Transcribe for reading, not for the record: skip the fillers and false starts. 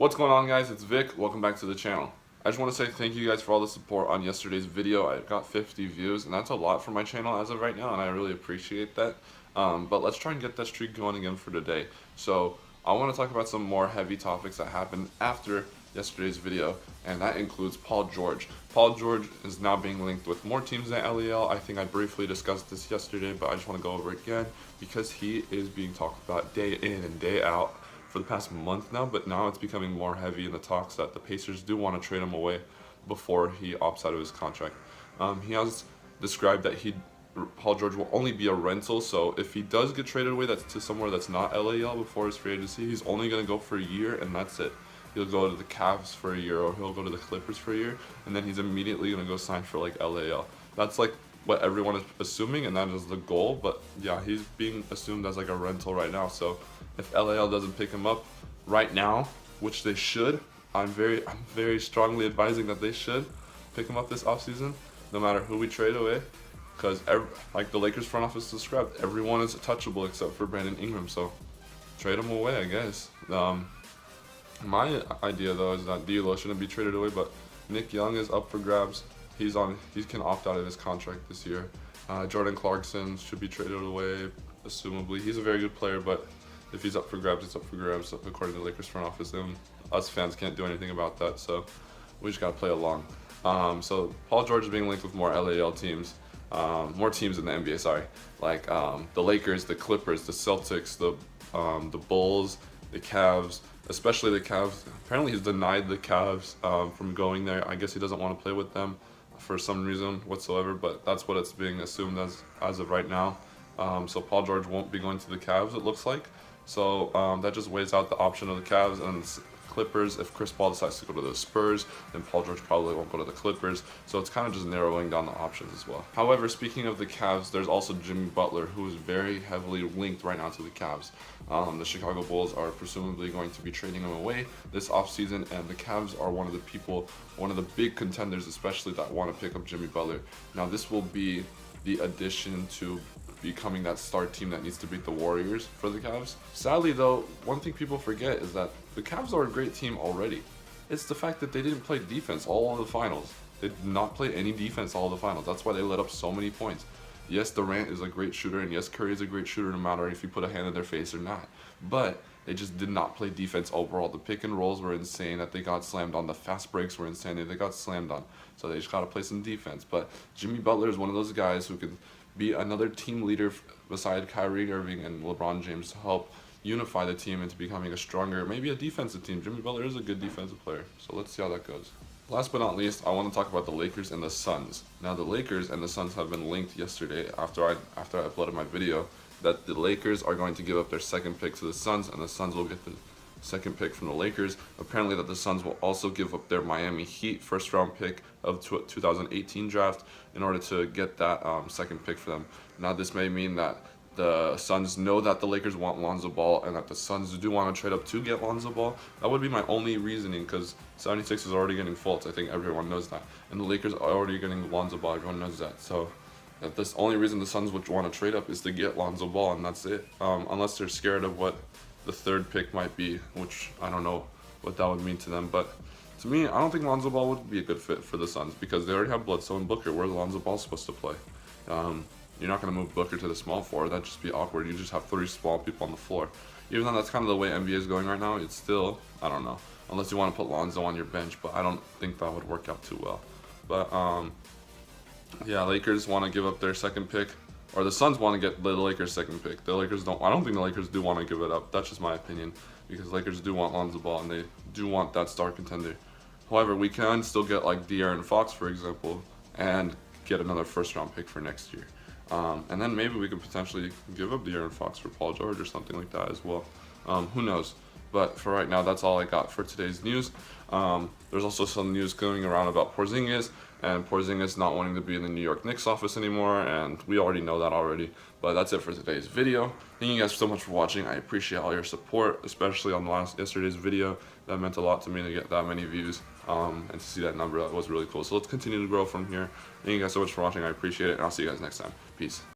What's going on, guys? It's Vic. Welcome back to the channel. I just want to say thank you guys for all the support on yesterday's video. I got 50 views, and that's a lot for my channel as of right now, and I really appreciate that. But let's try and get that streak going again for today. So I want to talk about some more heavy topics that happened after yesterday's video, and that includes Paul George. Paul George is now being linked with more teams than LAL. I think I briefly discussed this yesterday, but I just want to go over it again because he is being talked about day in and day out for the past month now, but now it's becoming more heavy in the talks that the Pacers do want to trade him away before he opts out of his contract. He has described that Paul George will only be a rental, so if he does get traded away that's to somewhere that's not LAL before his free agency, he's only going to go for a year and that's it. He'll go to the CAVS for a year, or he'll go to the Clippers for a year, and then he's immediately going to go sign for like LAL. That's like what everyone is assuming, and that is the goal. But yeah, he's being assumed as like a rental right now. So if LAL doesn't pick him up right now, which they should, I'm very strongly advising that they should pick him up this offseason, no matter who we trade away, because like the Lakers front office described, everyone is touchable except for Brandon Ingram. So trade him away, I guess. My idea though is that D'Lo shouldn't be traded away, but Nick Young is up for grabs. He can opt out of his contract this year. Jordan Clarkson should be traded away, assumably. He's a very good player, but if he's up for grabs, it's up for grabs, according to the Lakers front office. And us fans can't do anything about that, so we just gotta play along. So Paul George is being linked with more LAL teams, more teams in the NBA. Sorry, like the Lakers, the Clippers, the Celtics, the Bulls, the Cavs. Especially the Cavs. Apparently he's denied the Cavs from going there. I guess he doesn't want to play with them for some reason whatsoever, but that's what it's being assumed as of right now. So Paul George won't be going to the Cavs, it looks like. So that just weighs out the option of the Cavs and Clippers. If Chris Paul decides to go to the Spurs, then Paul George probably won't go to the Clippers. So it's kind of just narrowing down the options as well. However, speaking of the Cavs, there's also Jimmy Butler, who is very heavily linked right now to the Cavs. The Chicago Bulls are presumably going to be trading him away this offseason, and the Cavs are one of the big contenders, especially that want to pick up Jimmy Butler. Now this will be the addition to becoming that star team that needs to beat the Warriors for the Cavs. Sadly though, one thing people forget is that the Cavs are a great team already. It's the fact that they didn't play defense all of the finals. They did not play any defense all of the finals. That's why they let up so many points. Yes, Durant is a great shooter, and yes, Curry is a great shooter no matter if you put a hand in their face or not. But they just did not play defense overall. The pick and rolls were insane that they got slammed on. The fast breaks were insane that they got slammed on. So they just got to play some defense. But Jimmy Butler is one of those guys who can be another team leader beside Kyrie Irving and LeBron James to help unify the team into becoming a stronger, maybe a defensive team. Jimmy Butler is a good defensive player, so let's see how that goes. Last but not least, I want to talk about the Lakers and the Suns. Now the Lakers and the Suns have been linked yesterday after I uploaded my video that the Lakers are going to give up their second pick to the Suns, and the Suns will get the second pick from the Lakers. Apparently that the Suns will also give up their Miami Heat first round pick of 2018 draft in order to get that second pick for them. Now this may mean that the Suns know that the Lakers want Lonzo Ball and that the Suns do want to trade up to get Lonzo Ball. That would be my only reasoning, because 76 is already getting Fultz. I think everyone knows that. And the Lakers are already getting Lonzo Ball. Everyone knows that. So the only reason the Suns would want to trade up is to get Lonzo Ball, and that's it. Unless they're scared of what the third pick might be, which I don't know what that would mean to them. But to me, I don't think Lonzo Ball would be a good fit for the Suns because they already have Bledsoe and Booker. Where's Lonzo Ball supposed to play? You're not going to move Booker to the small floor. That'd just be awkward. You just have 3 small people on the floor. Even though that's kind of the way NBA is going right now, it's still, I don't know. Unless you want to put Lonzo on your bench, but I don't think that would work out too well. But yeah, Lakers want to give up their second pick, or the Suns want to get the Lakers' second pick. The Lakers don't. I don't think the Lakers do want to give it up. That's just my opinion, because the Lakers do want Lonzo Ball and they do want that star contender. However, we can still get like De'Aaron Fox, for example, and get another first-round pick for next year. And then maybe we could potentially give up De'Aaron Fox for Paul George or something like that as well. Who knows? But for right now, that's all I got for today's news. There's also some news going around about Porzingis, and Porzingis not wanting to be in the New York Knicks office anymore, and we already know that already. But that's it for today's video. Thank you guys so much for watching. I appreciate all your support, especially on yesterday's video. That meant a lot to me to get that many views, and to see that number. That was really cool. So let's continue to grow from here. Thank you guys so much for watching. I appreciate it, and I'll see you guys next time. Peace.